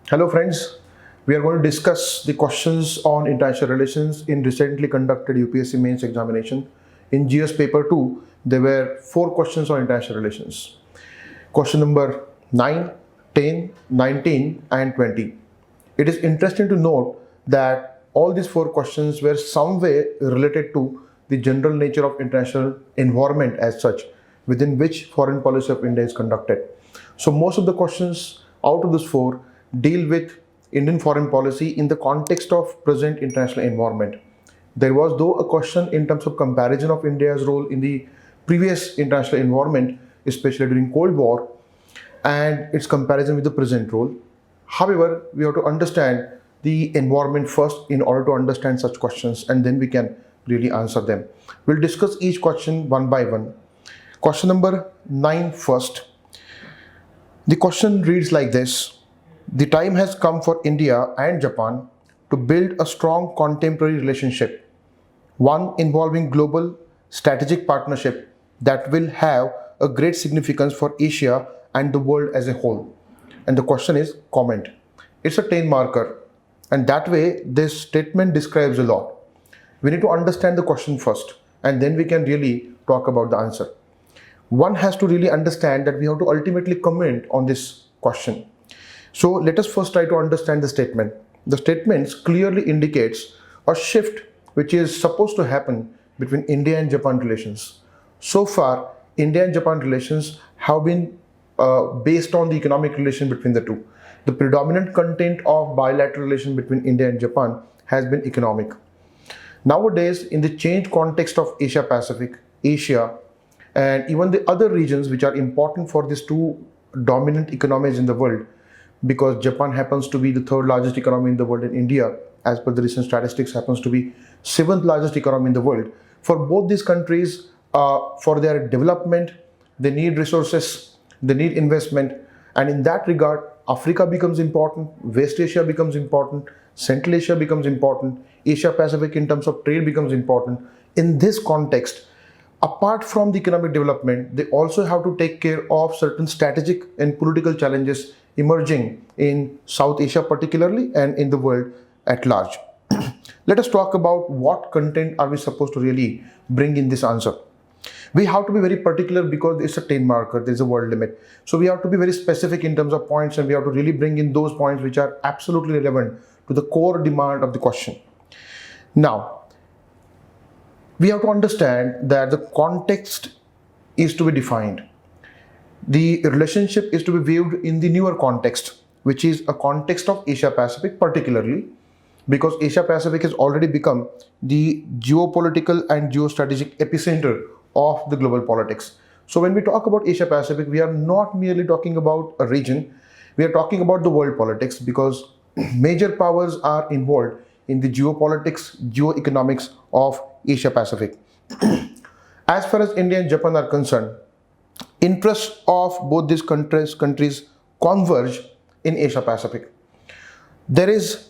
Hello friends, we are going to discuss the questions on international relations in recently conducted UPSC mains examination. In GS paper 2, there were 4 questions on international relations. Question number 9, 10, 19 and 20. It is interesting to note that all these 4 questions were some way related to the general nature of international environment as such, within which foreign policy of India is conducted. So most of the questions out of these 4 deal with Indian foreign policy in the context of present international environment. There was though a question in terms of comparison of India's role in the previous international environment, especially during Cold War, and its comparison with the present role. However, we have to understand the environment first in order to understand such questions, and then we can really answer them. We'll discuss each question one by one. Question number 9 first. The question reads like this. The time has come for India and Japan to build a strong contemporary relationship, one involving global strategic partnership that will have a great significance for Asia and the world as a whole. And the question is comment. It's a 10 marker, and that way this statement describes a lot. We need to understand the question first, and then we can really talk about the answer. One has to really understand that we have to ultimately comment on this question. So let us first try to understand the statement. The statement clearly indicates a shift which is supposed to happen between India and Japan relations. So far, India and Japan relations have been based on the economic relation between the two. The predominant content of bilateral relation between India and Japan has been economic. Nowadays, in the changed context of Asia Pacific, Asia, and even the other regions which are important for these two dominant economies in the world, because Japan happens to be the third largest economy in the world and India, as per the recent statistics, happens to be seventh largest economy in the world. For both these countries, for their development, they need resources, they need investment, and in that regard, Africa becomes important, West Asia becomes important, Central Asia becomes important, Asia Pacific in terms of trade becomes important. In this context, apart from the economic development, they also have to take care of certain strategic and political challenges emerging in South Asia particularly and in the world at large. Let us talk about what content are we supposed to really bring in this answer. We have to be very particular because it's a 10 marker, there's a word limit. So we have to be very specific in terms of points, and we have to really bring in those points which are absolutely relevant to the core demand of the question. Now, we have to understand that the context is to be defined. The relationship is to be viewed in the newer context, which is a context of Asia Pacific particularly, because Asia Pacific has already become the geopolitical and geostrategic epicenter of the global politics. So when we talk about Asia Pacific, we are not merely talking about a region, we are talking about the world politics, because major powers are involved in the geopolitics, geoeconomics of Asia Pacific. As far as India and Japan are concerned, interests of both these countries converge in Asia Pacific. There is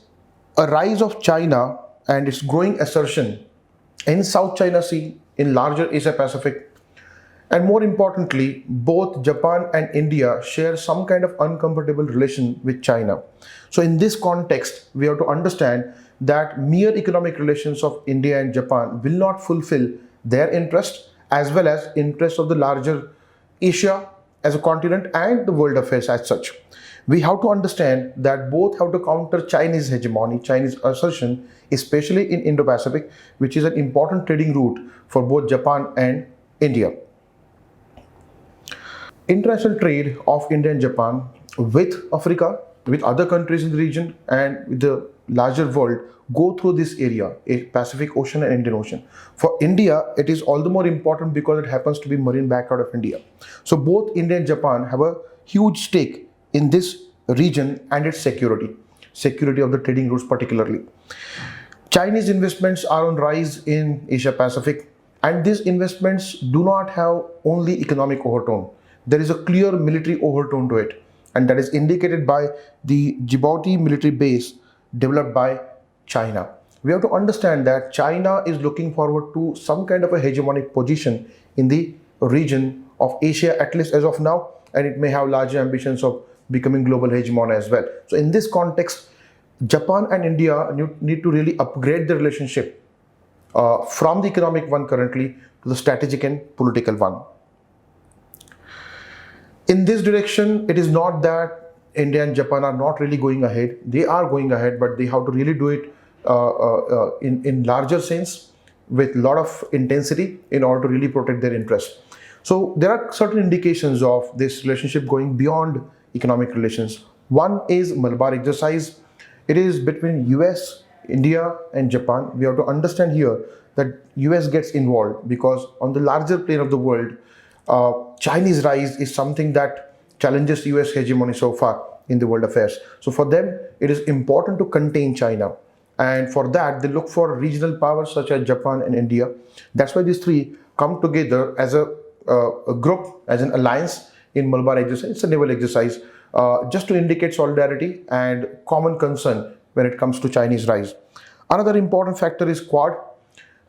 a rise of China and its growing assertion in South China Sea, in larger Asia Pacific. And more importantly, both Japan and India share some kind of uncomfortable relation with China. So in this context, we have to understand that mere economic relations of India and Japan will not fulfill their interest as well as interests of the larger Asia as a continent and the world affairs as such. We have to understand that both have to counter Chinese hegemony, Chinese assertion, especially in Indo-Pacific, which is an important trading route for both Japan and India. International trade of India and Japan with Africa, with other countries in the region, and with the larger world go through this area, Pacific Ocean and Indian Ocean. For India, it is all the more important because it happens to be marine backyard of India. So both India and Japan have a huge stake in this region and its security of the trading routes particularly. Chinese investments are on rise in Asia Pacific, and these investments do not have only economic overtone. There is a clear military overtone to it, and that is indicated by the Djibouti military base developed by China. We have to understand that China is looking forward to some kind of a hegemonic position in the region of Asia, at least as of now, and it may have larger ambitions of becoming global hegemon as well. So in this context, Japan and India need to really upgrade the relationship from the economic one currently to the strategic and political one. In this direction, it is not that India and Japan are not really going ahead. They are going ahead, but they have to really do it in larger sense with a lot of intensity in order to really protect their interests. So there are certain indications of this relationship going beyond economic relations. One is Malabar Exercise. It is between US, India and Japan. We have to understand here that US gets involved because on the larger plane of the world, Chinese rise is something that challenges US hegemony so far in the world affairs. So for them, it is important to contain China. And for that, they look for regional powers such as Japan and India. That's why these three come together as a group, as an alliance in Malabar Exercise. It's a naval exercise just to indicate solidarity and common concern when it comes to Chinese rise. Another important factor is Quad,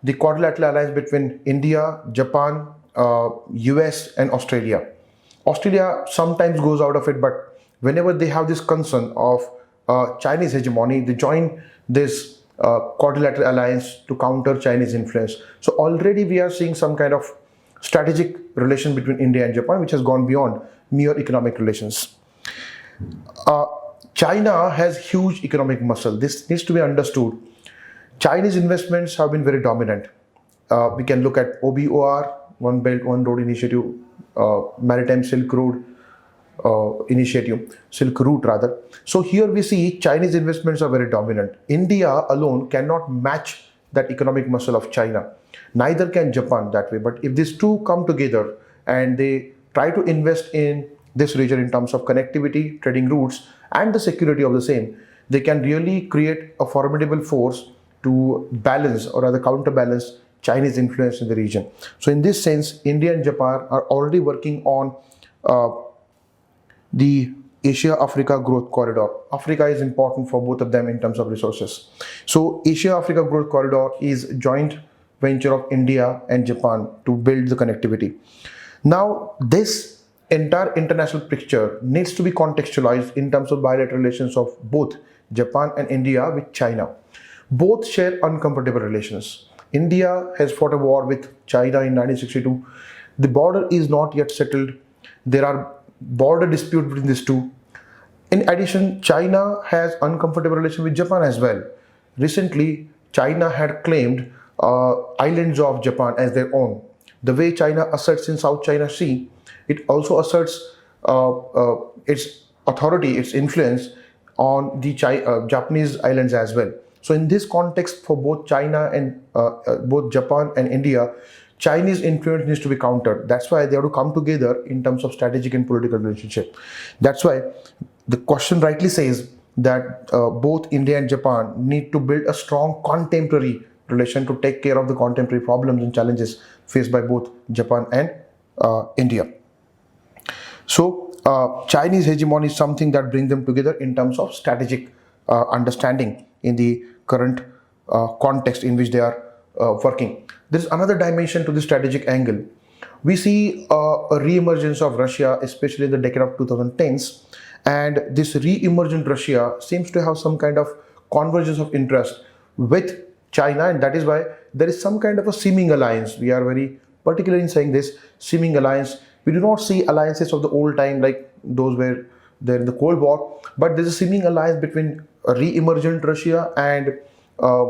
the quadrilateral alliance between India, Japan, US and Australia. Australia sometimes goes out of it, but whenever they have this concern of Chinese hegemony, they join this quadrilateral alliance to counter Chinese influence. So already we are seeing some kind of strategic relation between India and Japan, which has gone beyond mere economic relations. China has huge economic muscle. This needs to be understood. Chinese investments have been very dominant. We can look at OBOR, One Belt, One Road Initiative, Maritime Silk Road Initiative, Silk Route rather. So here we see Chinese investments are very dominant. India alone cannot match that economic muscle of China. Neither can Japan that way. But if these two come together and they try to invest in this region in terms of connectivity, trading routes, and the security of the same, they can really create a formidable force to balance or rather counterbalance Chinese influence in the region. So in this sense, India and Japan are already working on the Asia-Africa growth corridor. Africa is important for both of them in terms of resources. So Asia-Africa growth corridor is a joint venture of India and Japan to build the connectivity. Now, this entire international picture needs to be contextualized in terms of bilateral relations of both Japan and India with China. Both share uncomfortable relations. India has fought a war with China in 1962. The border is not yet settled. There are border disputes between these two. In addition, China has uncomfortable relations with Japan as well. Recently, China had claimed islands of Japan as their own. The way China asserts in South China Sea, it also asserts its authority, its influence on the Japanese islands as well. So in this context, for both China and both Japan and India, Chinese influence needs to be countered. That's why they have to come together in terms of strategic and political relationship. That's why the question rightly says that both India and Japan need to build a strong contemporary relation to take care of the contemporary problems and challenges faced by both Japan and India. So Chinese hegemony is something that brings them together in terms of strategic understanding in the current context in which they are working. There is another dimension to the strategic angle. We see a re-emergence of Russia, especially in the decade of 2010s, and this re-emergent Russia seems to have some kind of convergence of interest with China, and that is why there is some kind of a seeming alliance. We are very particular in saying this seeming alliance. We do not see alliances of the old time like those were there in the Cold War, but there is a seeming alliance between a re-emergent Russia and a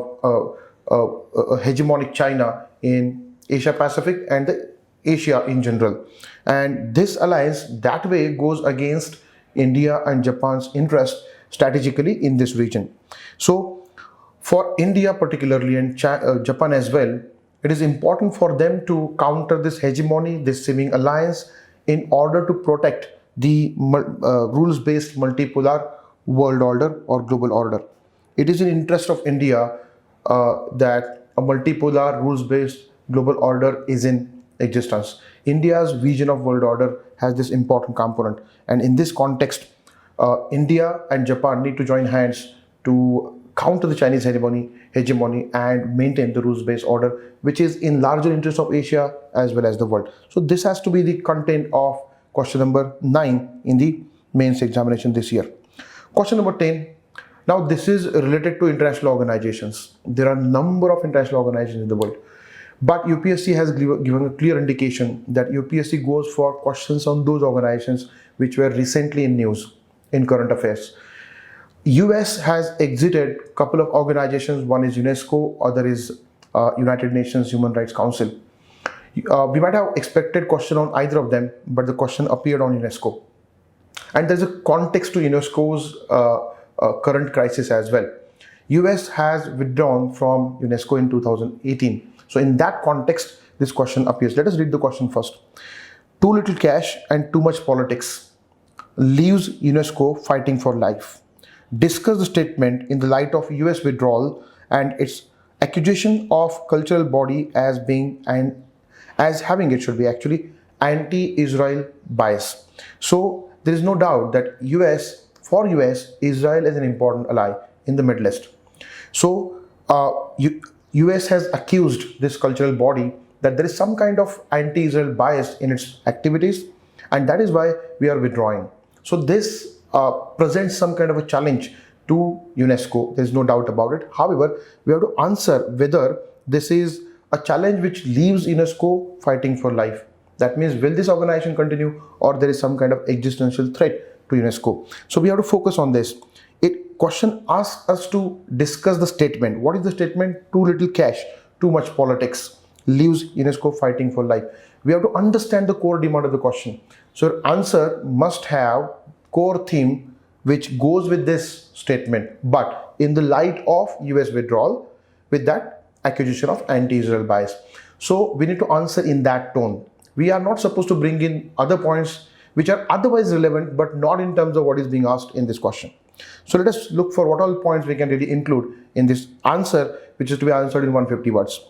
hegemonic China in Asia Pacific and the Asia in general. And this alliance that way goes against India and Japan's interest strategically in this region. So for India particularly and Japan as well, it is important for them to counter this hegemony, this seeming alliance, in order to protect the rules-based multipolar world order or global order. It is in interest of India that a multipolar rules-based global order is in existence. India's vision of world order has this important component, and in this context, India and Japan need to join hands to counter the Chinese hegemony and maintain the rules-based order, which is in larger interest of Asia as well as the world. So this has to be the content of question number 9 in the mains examination this year. Question number 10. Now this is related to international organizations. There are a number of international organizations in the world. But UPSC has given a clear indication that UPSC goes for questions on those organizations which were recently in news in current affairs. US has exited a couple of organizations. One is UNESCO, other is United Nations Human Rights Council. We might have expected question on either of them, but the question appeared on UNESCO. And there's a context to UNESCO's current crisis as well. US has withdrawn from UNESCO in 2018. So in that context, this question appears. Let us read the question first. Too little cash and too much politics leaves UNESCO fighting for life. Discuss the statement in the light of US withdrawal and its accusation of cultural body as being having anti-Israel bias. So there is no doubt that for US, Israel is an important ally in the Middle East. So US has accused this cultural body that there is some kind of anti-Israel bias in its activities, and that is why we are withdrawing. So this presents some kind of a challenge to UNESCO. There is no doubt about it. However, we have to answer whether this is a challenge which leaves UNESCO fighting for life. That means, will this organization continue, or there is some kind of existential threat to UNESCO? So we have to focus on this. Question asks us to discuss the statement. What is the statement? Too little cash, too much politics leaves UNESCO fighting for life. We have to understand the core demand of the question. So your answer must have core theme which goes with this statement, but in the light of US withdrawal with that accusation of anti-Israel bias. So we need to answer in that tone. We are not supposed to bring in other points which are otherwise relevant, but not in terms of what is being asked in this question. So let us look for what all points we can really include in this answer, which is to be answered in 150 words.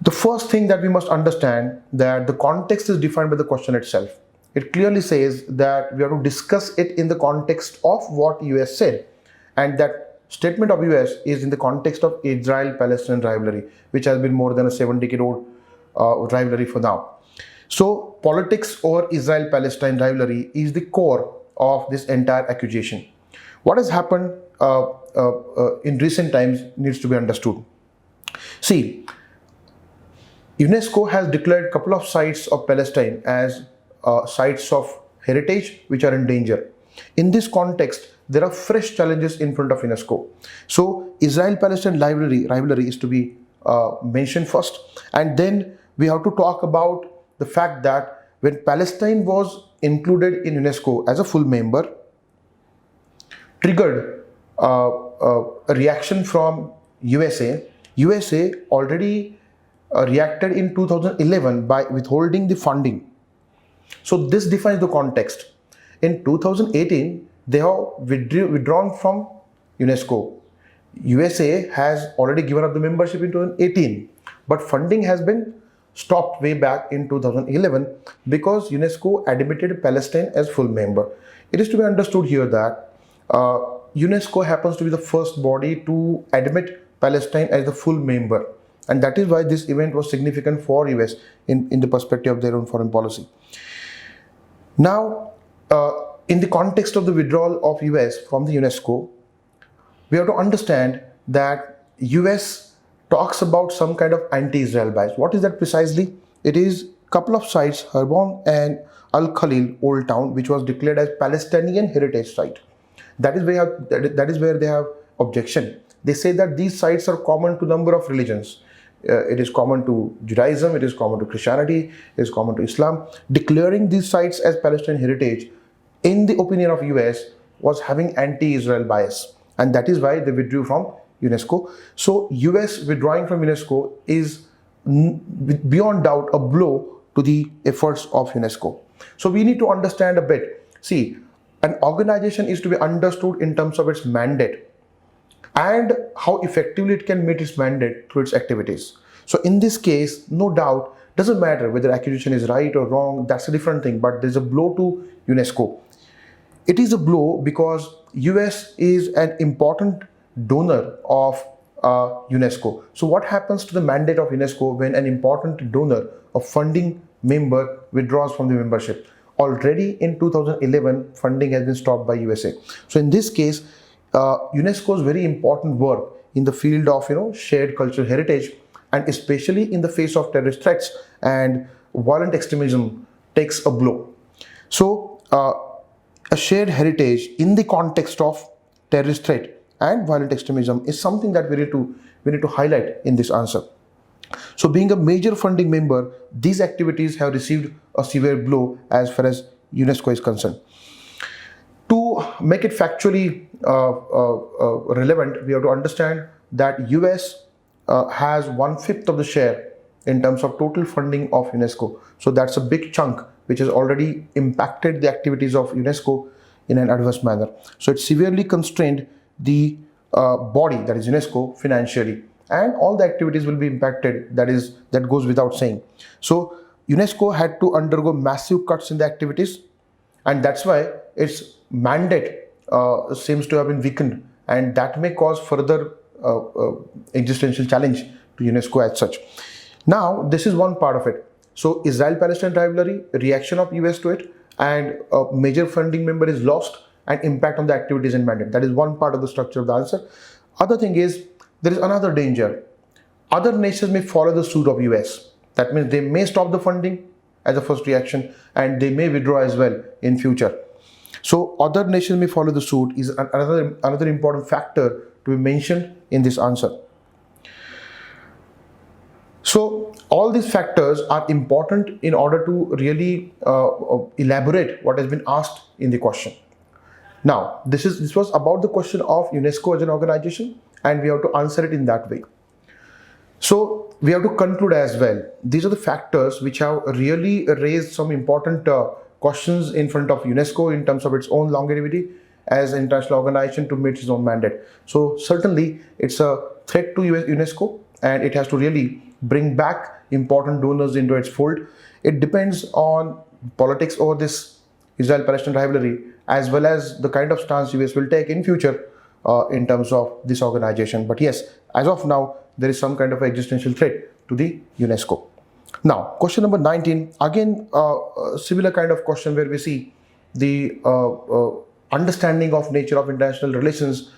The first thing that we must understand that the context is defined by the question itself. It clearly says that we have to discuss it in the context of what US said, and that statement of US is in the context of Israel-Palestine rivalry, which has been more than a 7-decade-old rivalry for now. So politics over Israel-Palestine rivalry is the core of this entire accusation. What has happened in recent times needs to be understood. See, UNESCO has declared a couple of sites of Palestine as sites of heritage which are in danger. In this context, there are fresh challenges in front of UNESCO. So Israel-Palestine rivalry is to be mentioned first, and then we have to talk about the fact that when Palestine was included in UNESCO as a full member, triggered a reaction from USA. USA already reacted in 2011 by withholding the funding. So this defines the context. In 2018, they have withdrawn from UNESCO. USA has already given up the membership in 2018, but funding has been stopped way back in 2011 because UNESCO admitted Palestine as full member. It is to be understood here that UNESCO happens to be the first body to admit Palestine as the full member, and that is why this event was significant for US in the perspective of their own foreign policy. Now, in the context of the withdrawal of US from the UNESCO, we have to understand that US talks about some kind of anti-Israel bias. What is that precisely? It is a couple of sites, Hebron and Al-Khalil, Old Town, which was declared as Palestinian heritage site. That is where they have objection. They say that these sites are common to number of religions. It is common to Judaism, it is common to Christianity, it is common to Islam. Declaring these sites as Palestinian heritage, in the opinion of US, was having anti-Israel bias, and that is why they withdrew from UNESCO. So US withdrawing from UNESCO is beyond doubt a blow to the efforts of UNESCO. So we need to understand a bit. See, an organization is to be understood in terms of its mandate and how effectively it can meet its mandate through its activities. So in this case, no doubt, doesn't matter whether accusation is right or wrong, that's a different thing, but there's a blow to UNESCO. It is a blow because US is an important donor of UNESCO. So what happens to the mandate of UNESCO when an important donor, a funding member, withdraws from the membership? already in 2011 funding has been stopped by USA. So in this case, UNESCO's very important work in the field of shared cultural heritage, and especially in the face of terrorist threats and violent extremism, takes a blow. So a shared heritage in the context of terrorist threat and violent extremism is something that we need to highlight in this answer. So being a major funding member, these activities have received a severe blow as far as UNESCO is concerned. To make it factually relevant, we have to understand that US has 1/5 of the share in terms of total funding of UNESCO. So that's a big chunk which has already impacted the activities of UNESCO in an adverse manner. So it severely constrained the body, that is UNESCO, financially, and all the activities will be impacted. That goes without saying. So UNESCO had to undergo massive cuts in the activities, and that's why its mandate seems to have been weakened, and that may cause further existential challenge to UNESCO as such. Now, this is one part of it. So Israel-Palestine rivalry, reaction of US to it, and a major funding member is lost, and impact on the activities and mandate. That is one part of the structure of the answer. Other thing is, there is another danger. Other nations may follow the suit of US. That means they may stop the funding as a first reaction, and they may withdraw as well in future. So other nations may follow the suit is another important factor to be mentioned in this answer. So all these factors are important in order to really elaborate what has been asked in the question. Now, this was about the question of UNESCO as an organization, and we have to answer it in that way. So we have to conclude as well. These are the factors which have really raised some important questions in front of UNESCO in terms of its own longevity as an international organization to meet its own mandate. So certainly it's a threat to UNESCO, and it has to really bring back important donors into its fold. It depends on politics over this Israel-Palestine rivalry, as well as the kind of stance US will take in future in terms of this organization. But yes, as of now, there is some kind of existential threat to the UNESCO. Now, question number 19, again, a similar kind of question where we see the understanding of nature of international relations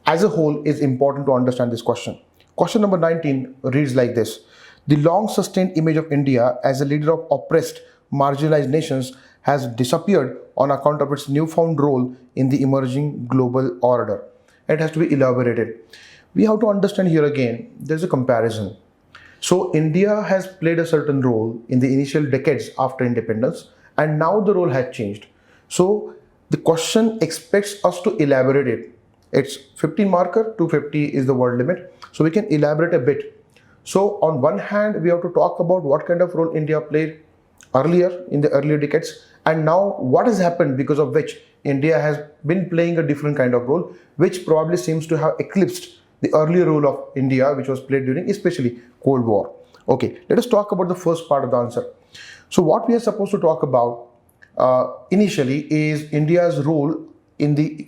as a whole is important to understand this question. Question number 19 reads like this. The long-sustained image of India as a leader of oppressed, marginalized nations has disappeared on account of its newfound role in the emerging global order. It has to be elaborated. We have to understand here again, there's a comparison. So India has played a certain role in the initial decades after independence, and now the role has changed. So the question expects us to elaborate it. It's 15 marker, 250 is the word limit. So we can elaborate a bit. So on one hand, we have to talk about what kind of role India played earlier in the earlier decades, and now what has happened because of which India has been playing a different kind of role, which probably seems to have eclipsed the earlier role of India, which was played during especially Cold War. Okay, let us talk about the first part of the answer. So what we are supposed to talk about initially is India's role in the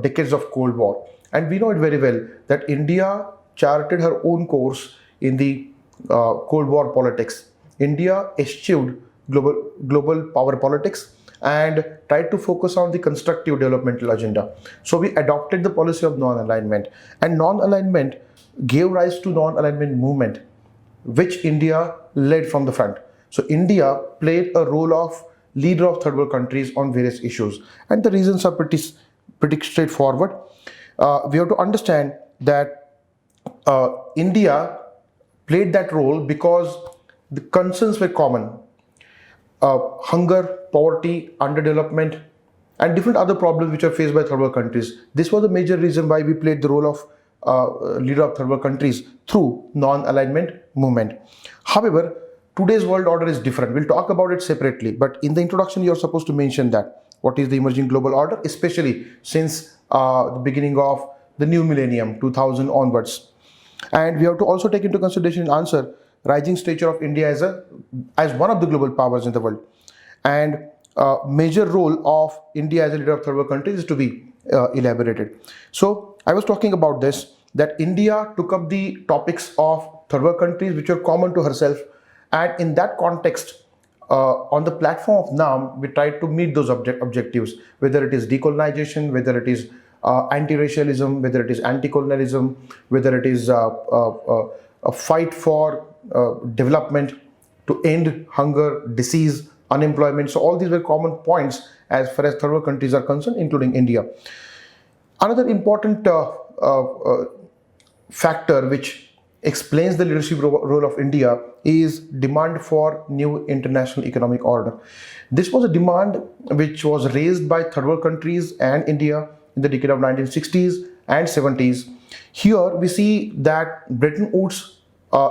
decades of Cold War. And we know it very well that India charted her own course in the Cold War politics. India eschewed global power politics and tried to focus on the constructive developmental agenda. So we adopted the policy of non-alignment, and non-alignment gave rise to non-alignment movement, which India led from the front. So India played a role of leader of third world countries on various issues, and the reasons are pretty straightforward. We have to understand that India played that role because the concerns were common. Hunger, poverty, underdevelopment, and different other problems which are faced by third world countries. This was the major reason why we played the role of leader of third world countries through non-alignment movement. However, today's world order is different. We'll talk about it separately, but in the introduction, you're supposed to mention that. What is the emerging global order, especially since the beginning of the new millennium, 2000 onwards. And we have to also take into consideration in answer rising stature of India as one of the global powers in the world, and major role of India as a leader of third world countries is to be elaborated. So I was talking about this, that India took up the topics of third world countries which were common to herself, and in that context on the platform of NAM, we tried to meet those objectives, whether it is decolonization, whether it is anti-racialism, whether it is anti-colonialism, whether it is a fight for development to end hunger, disease, unemployment. So all these were common points as far as third world countries are concerned, including India. Another important factor which explains the leadership role of India is demand for new international economic order. This was a demand which was raised by third world countries and India in the decade of 1960s and 70s. Here we see that Bretton Woods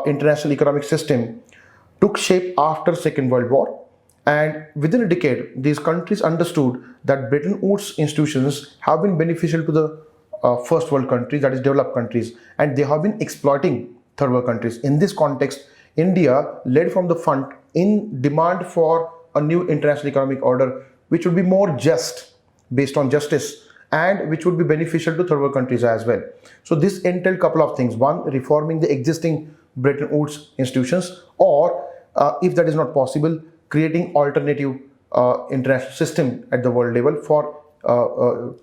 international economic system took shape after Second World War, and within a decade these countries understood that Bretton Woods institutions have been beneficial to the first world countries, that is developed countries, and they have been exploiting third world countries. In this context, India led from the front in demand for a new international economic order which would be more just, based on justice, and which would be beneficial to third world countries as well. So this entailed a couple of things. One, reforming the existing Bretton Woods institutions, or if that is not possible, creating alternative international system at the world level for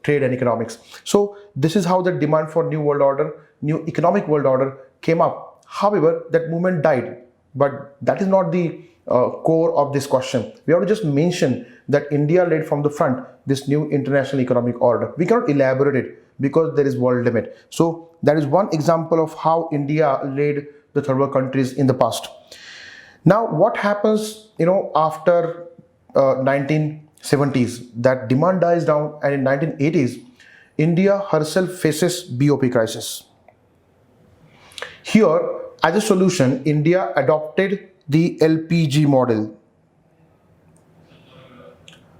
trade and economics. So this is how the demand for new world order, new economic world order came up. However, that movement died, but that is not the core of this question. We have to just mention that India led from the front this new international economic order. We cannot elaborate it because there is world limit. So that is one example of how India led the third world countries in the past. Now what happens, after 1970s, that demand dies down, and in 1980s, India herself faces BOP crisis. Here, as a solution, India adopted the LPG model,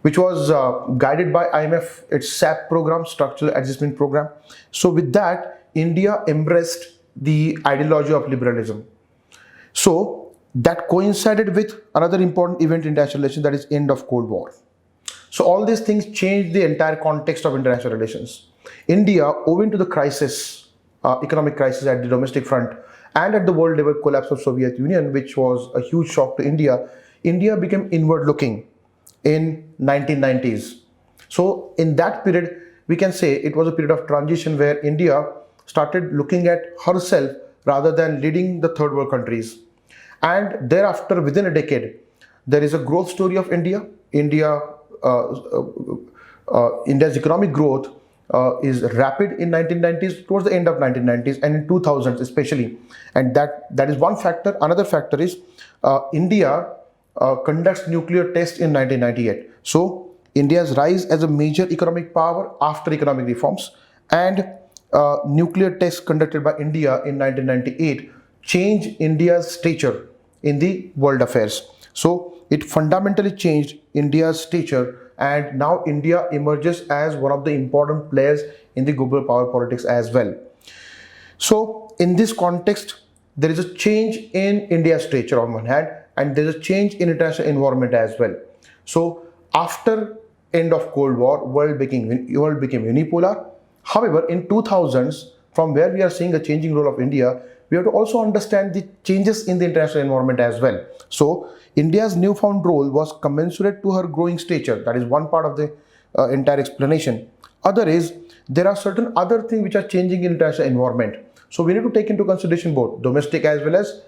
which was guided by IMF, its SAP program, Structural Adjustment Program. So with that, India embraced the ideology of liberalism. So that coincided with another important event in international relations, that is end of Cold War. So all these things changed the entire context of international relations. India, owing to the crisis, economic crisis at the domestic front and at the world level collapse of Soviet Union, which was a huge shock to India, India became inward looking in 1990s. So in that period, we can say it was a period of transition where India started looking at herself rather than leading the third world countries. And thereafter, within a decade, there is a growth story of India. India's economic growth is rapid in 1990s, towards the end of 1990s, and in 2000s especially. And that is one factor. Another factor is India conducts nuclear tests in 1998. So India's rise as a major economic power after economic reforms, and nuclear tests conducted by India in 1998 changed India's stature in the world affairs. So it fundamentally changed India's stature, and now India emerges as one of the important players in the global power politics as well. So in this context, there is a change in India's stature on one hand, and there is a change in international environment as well. So after end of Cold War, world became unipolar. However, in 2000s, from where we are seeing a changing role of India, we have to also understand the changes in the international environment as well. So India's newfound role was commensurate to her growing stature. That is one part of the entire explanation. Other is, there are certain other things which are changing in international environment. So we need to take into consideration both domestic as well as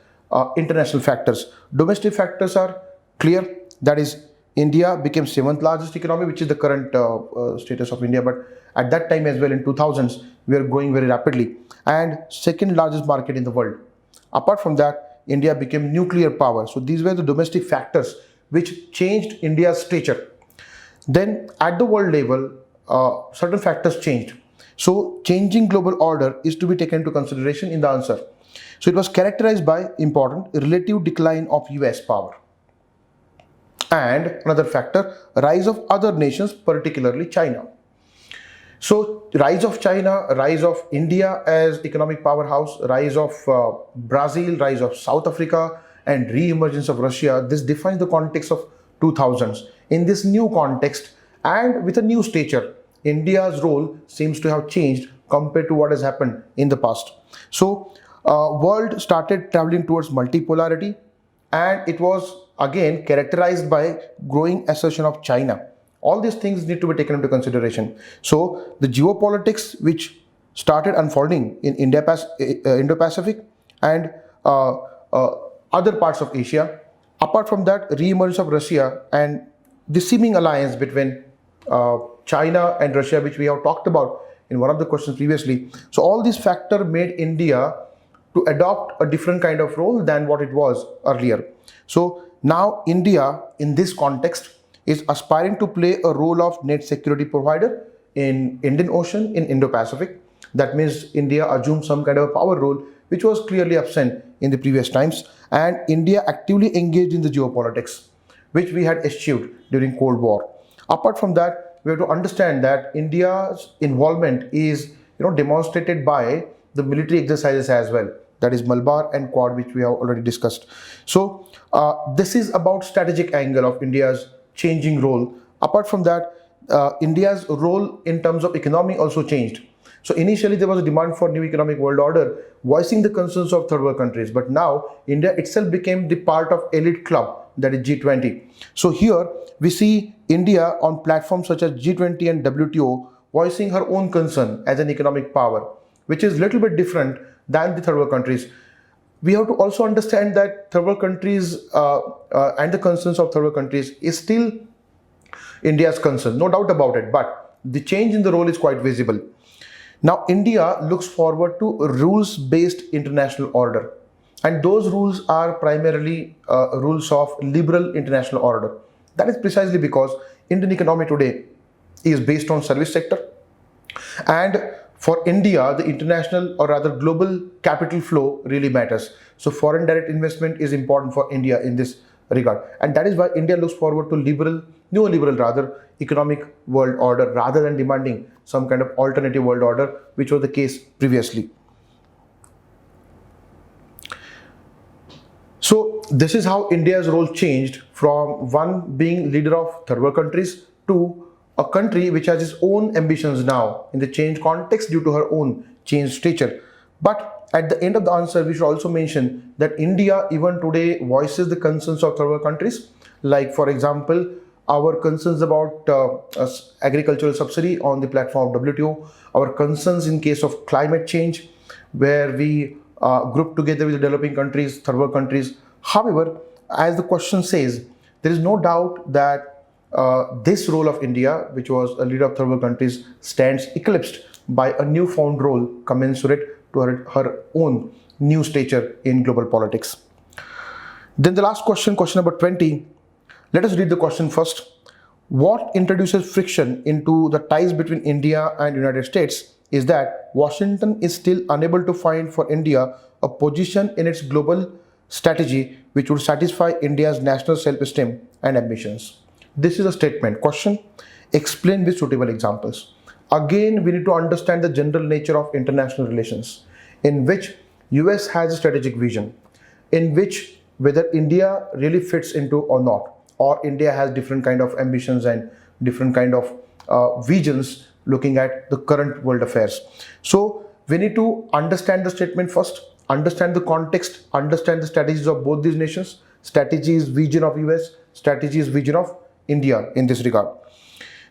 international factors. Domestic factors are clear. That is, India became 7th largest economy, which is the current status of India. But at that time as well, in 2000s, we are growing very rapidly, and second largest market in the world. Apart from that, India became nuclear power. So these were the domestic factors which changed India's stature. Then at the world level, certain factors changed. So changing global order is to be taken into consideration in the answer. So it was characterized by important relative decline of US power. And another factor, rise of other nations, particularly China. So rise of China, rise of India as economic powerhouse, rise of Brazil, rise of South Africa, and re-emergence of Russia. This defines the context of 2000s. In this new context and with a new stature, India's role seems to have changed compared to what has happened in the past. So world started traveling towards multipolarity, and it was again characterized by growing assertion of China. All these things need to be taken into consideration. So the geopolitics which started unfolding in Indo-Pacific and other parts of Asia. Apart from that, re-emergence of Russia and the seeming alliance between China and Russia, which we have talked about in one of the questions previously. So all these factors made India to adopt a different kind of role than what it was earlier. So now India, in this context, is aspiring to play a role of net security provider in Indian Ocean, in Indo-Pacific. That means India assumed some kind of a power role, which was clearly absent in the previous times. And India actively engaged in the geopolitics, which we had eschewed during Cold War. Apart from that, we have to understand that India's involvement is demonstrated by the military exercises as well. That is Malabar and Quad, which we have already discussed. So this is about strategic angle of India's changing role. Apart from that, India's role in terms of economy also changed. So initially there was a demand for new economic world order, voicing the concerns of third world countries. But now India itself became the part of elite club, that is G20. So here we see India on platforms such as G20 and WTO voicing her own concern as an economic power, which is a little bit different than the third world countries. We have to also understand that third world countries and the concerns of third world countries is still India's concern, no doubt about it, but the change in the role is quite visible. Now India looks forward to rules-based international order, and those rules are primarily rules of liberal international order. That is precisely because Indian economy today is based on service sector, and for India, the international or rather global capital flow really matters. So foreign direct investment is important for India in this regard. And that is why India looks forward to neoliberal rather, economic world order rather than demanding some kind of alternative world order, which was the case previously. So this is how India's role changed from one being leader of third world countries to a country which has its own ambitions now in the changed context due to her own changed stature. But at the end of the answer, we should also mention that India even today voices the concerns of third world countries. Like for example, our concerns about agricultural subsidy on the platform of WTO, our concerns in case of climate change, where we group together with the developing countries, third world countries. However, as the question says, there is no doubt that this role of India, which was a leader of third world countries, stands eclipsed by a newfound role commensurate to her own new stature in global politics. Then the last question, question number 20. Let us read the question first. What introduces friction into the ties between India and United States is that Washington is still unable to find for India a position in its global strategy which would satisfy India's national self-esteem and ambitions. This is a statement. Question: explain with suitable examples. Again, we need to understand the general nature of international relations, in which US has a strategic vision, in which whether India really fits into or not, or India has different kind of ambitions and different kind of visions looking at the current world affairs. So we need to understand the statement first, understand the context, understand the strategies of both these nations, strategies, vision of US, strategies, vision of India in this regard.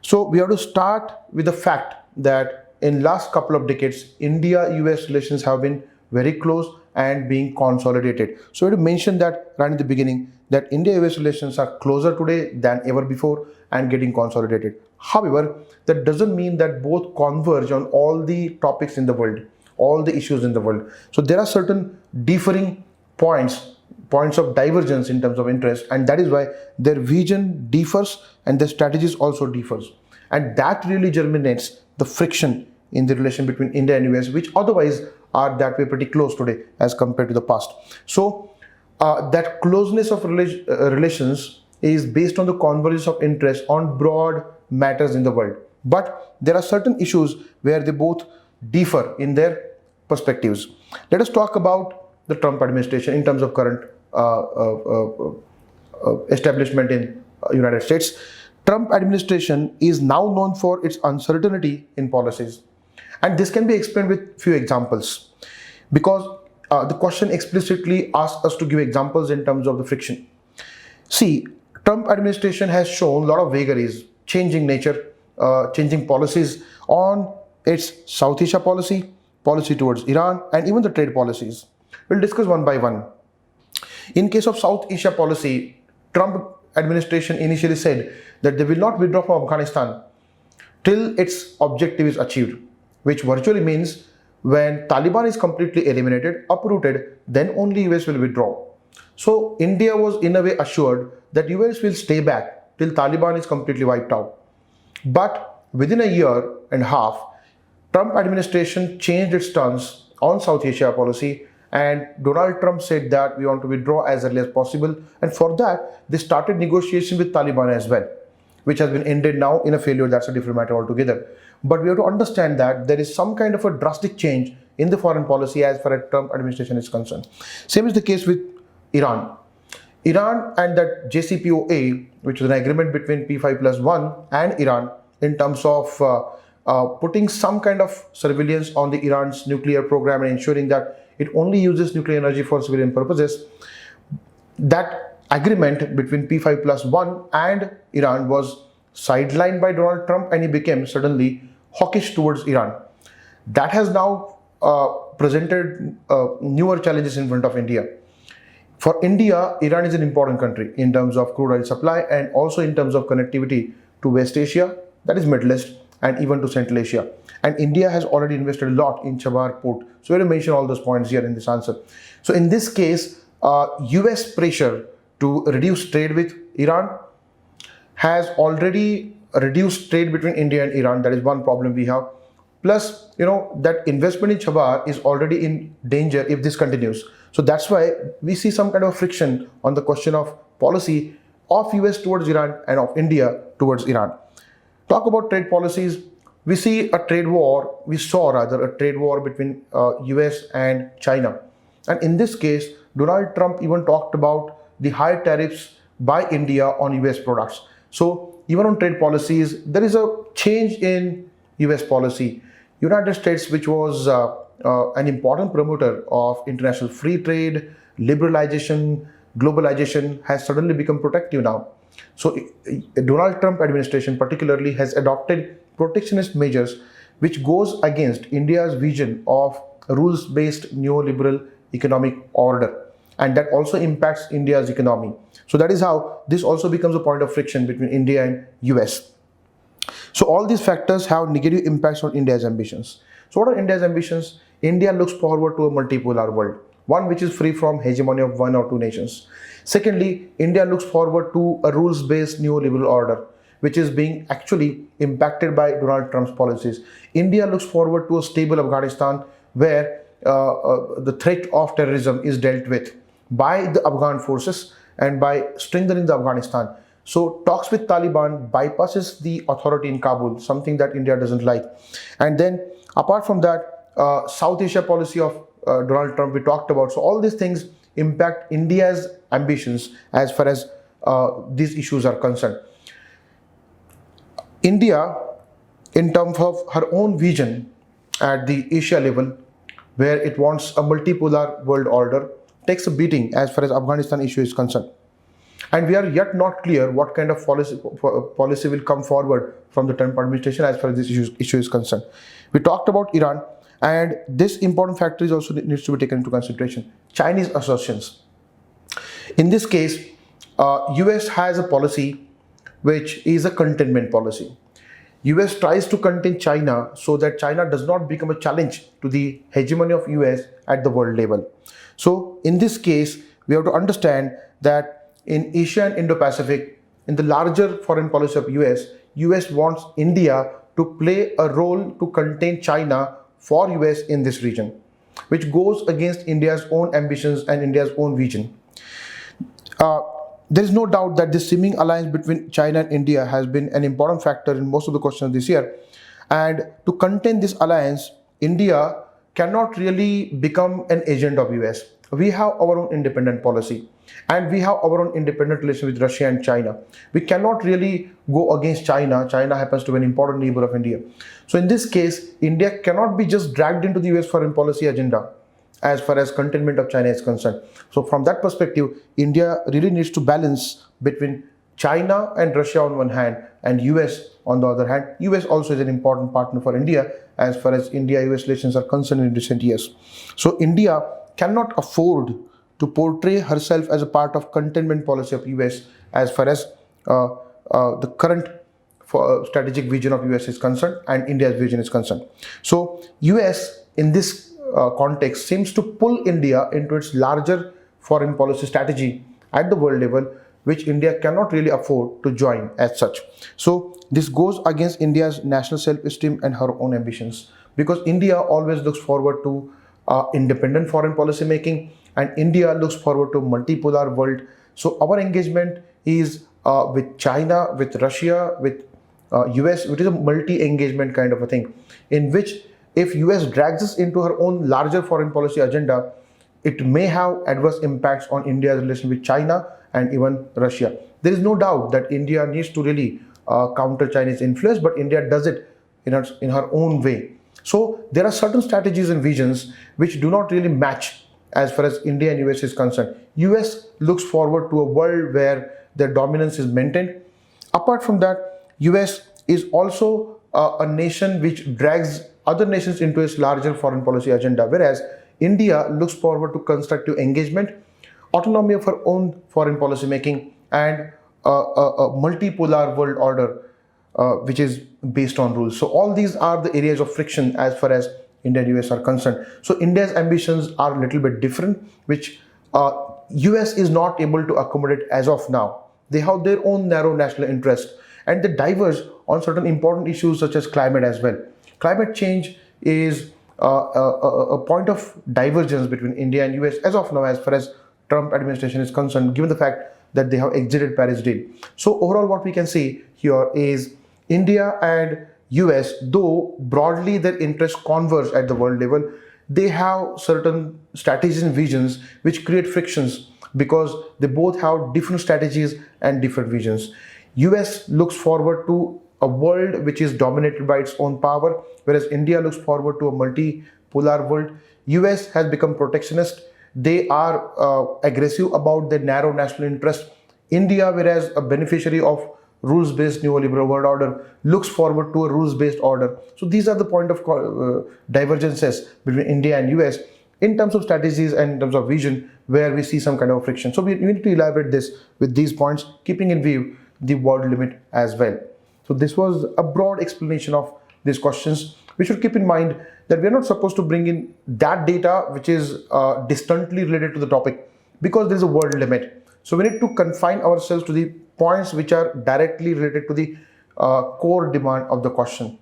So we have to start with the fact that in last couple of decades, India-US relations have been very close and being consolidated. So we have to mention that right in the beginning, that India-US relations are closer today than ever before and getting consolidated. However, that doesn't mean that both converge on all the topics in the world, all the issues in the world. So there are certain differing points of divergence in terms of interest, and that is why their vision differs and their strategies also differs. And that really germinates the friction in the relation between India and US, which otherwise are that way pretty close today as compared to the past. So that closeness of relations is based on the convergence of interest on broad matters in the world. But there are certain issues where they both differ in their perspectives. Let us talk about the Trump administration in terms of current establishment in United States. Trump administration is now known for its uncertainty in policies. And this can be explained with few examples. Because the question explicitly asks us to give examples in terms of the friction. See, Trump administration has shown a lot of vagaries, changing nature, changing policies on its South Asia policy, policy towards Iran, and even the trade policies. We'll discuss one by one. In case of South Asia policy, Trump administration initially said that they will not withdraw from Afghanistan till its objective is achieved, which virtually means when Taliban is completely eliminated, uprooted, then only US will withdraw. So India was in a way assured that US will stay back till Taliban is completely wiped out. But within a year and a half, Trump administration changed its stance on South Asia policy, and Donald Trump said that we want to withdraw as early as possible, and for that they started negotiation with Taliban as well, which has been ended now in a failure. That's a different matter altogether. But we have to understand that there is some kind of a drastic change in the foreign policy as far as Trump administration is concerned. Same is the case with Iran. Iran and that JCPOA, which is an agreement between P5+1 and Iran in terms of putting some kind of surveillance on the Iran's nuclear program and ensuring that it only uses nuclear energy for civilian purposes. That agreement between P5+1 and Iran was sidelined by Donald Trump, and he became suddenly hawkish towards Iran. That has now presented newer challenges in front of India. For India, Iran is an important country in terms of crude oil supply and also in terms of connectivity to West Asia, that is Middle East, and even to Central Asia. And India has already invested a lot in Chabahar port. So we will mention all those points here in this answer. So in this case, US pressure to reduce trade with Iran has already reduced trade between India and Iran. That is one problem we have. Plus, that investment in Chabahar is already in danger if this continues. So that's why we see some kind of friction on the question of policy of US towards Iran and of India towards Iran. Talk about trade policies. We saw a trade war between US and China. And in this case, Donald Trump even talked about the high tariffs by India on US products. So even on trade policies, there is a change in US policy. United States, which was an important promoter of international free trade, liberalization, globalization, has suddenly become protective now. So Donald Trump administration particularly has adopted protectionist measures which goes against India's vision of rules-based neoliberal economic order, and that also impacts India's economy. So that is how this also becomes a point of friction between India and US. So all these factors have negative impacts on India's ambitions. So what are India's ambitions? India looks forward to a multipolar world, one which is free from hegemony of one or two nations. Secondly, India looks forward to a rules-based neoliberal order, which is being actually impacted by Donald Trump's policies. India looks forward to a stable Afghanistan where the threat of terrorism is dealt with by the Afghan forces and by strengthening the Afghanistan. So talks with Taliban bypasses the authority in Kabul, something that India doesn't like. And then apart from that, South Asia policy of Donald Trump we talked about. So all these things impact India's ambitions as far as these issues are concerned. India, in terms of her own vision at the Asia level, where it wants a multipolar world order, takes a beating as far as Afghanistan issue is concerned. And we are yet not clear what kind of policy will come forward from the Trump administration as far as this issue is concerned. We talked about Iran, and this important factor is also needs to be taken into consideration. Chinese assertions. In this case, US has a policy which is a containment policy. US tries to contain China so that China does not become a challenge to the hegemony of US at the world level. So in this case, we have to understand that in Asia and Indo-Pacific, in the larger foreign policy of US wants India to play a role to contain China for US in this region, which goes against India's own ambitions and India's own vision. There is no doubt that this seeming alliance between China and India has been an important factor in most of the questions this year. And to contain this alliance, India cannot really become an agent of US. We have our own independent policy, and we have our own independent relation with Russia and China. We cannot really go against China. China happens to be an important neighbor of India. So in this case, India cannot be just dragged into the US foreign policy agenda. as far as containment of China is concerned. So from that perspective, India really needs to balance between China and Russia on one hand and US on the other hand. US also is an important partner for India as far as India-US relations are concerned in recent years. So India cannot afford to portray herself as a part of containment policy of US as far as the current strategic vision of US is concerned and India's vision is concerned. So US in this context seems to pull India into its larger foreign policy strategy at the world level, which India cannot really afford to join as such. So this goes against India's national self-esteem and her own ambitions, because India always looks forward to independent foreign policy making, and India looks forward to multipolar world. So our engagement is with China, with Russia, with US, which is a multi-engagement kind of a thing, in which if US drags us into her own larger foreign policy agenda, it may have adverse impacts on India's relation with China and even Russia. There is no doubt that India needs to really counter Chinese influence, but India does it in her own way. So there are certain strategies and visions which do not really match as far as India and US is concerned. US looks forward to a world where their dominance is maintained. Apart from that, US is also a nation which drags other nations into its larger foreign policy agenda, whereas India looks forward to constructive engagement, autonomy of her own foreign policy making, and a multipolar world order which is based on rules. So all these are the areas of friction as far as India and US are concerned. So India's ambitions are a little bit different, which US is not able to accommodate as of now. They have their own narrow national interest, and they diverge on certain important issues such as climate as well. Climate change is a point of divergence between India and US as of now, as far as Trump administration is concerned, given the fact that they have exited Paris deal. So overall, what we can see here is India and US, though broadly their interests converge at the world level, they have certain strategies and visions which create frictions because they both have different strategies and different visions. US looks forward to a world which is dominated by its own power, whereas India looks forward to a multipolar world. US has become protectionist. They are aggressive about their narrow national interest. India, whereas a beneficiary of rules-based neoliberal world order, looks forward to a rules-based order. So these are the point of divergences between India and US in terms of strategies and in terms of vision, where we see some kind of friction. So we need to elaborate this with these points, keeping in view the world limit as well. So this was a broad explanation of these questions. We should keep in mind that we are not supposed to bring in that data which is distantly related to the topic, because there is a word limit. So we need to confine ourselves to the points which are directly related to the core demand of the question.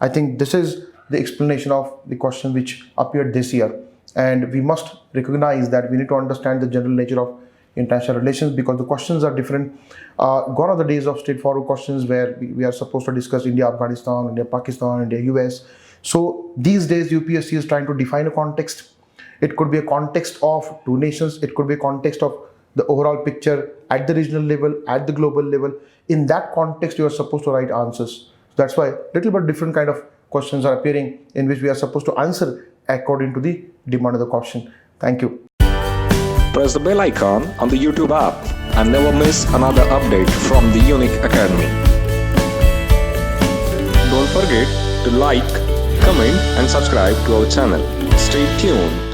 I think this is the explanation of the question which appeared this year. And we must recognize that we need to understand the general nature of international relations, because the questions are different. Gone are the days of straightforward questions where we are supposed to discuss India, Afghanistan, India, Pakistan, India, US. So these days UPSC is trying to define a context. It could be a context of two nations. It could be a context of the overall picture at the regional level, at the global level. In that context, you are supposed to write answers. That's why little bit different kind of questions are appearing, in which we are supposed to answer according to the demand of the question. Thank you. Press the bell icon on the YouTube app and never miss another update from the Unique Academy. Don't forget to like, comment and subscribe to our channel. Stay tuned.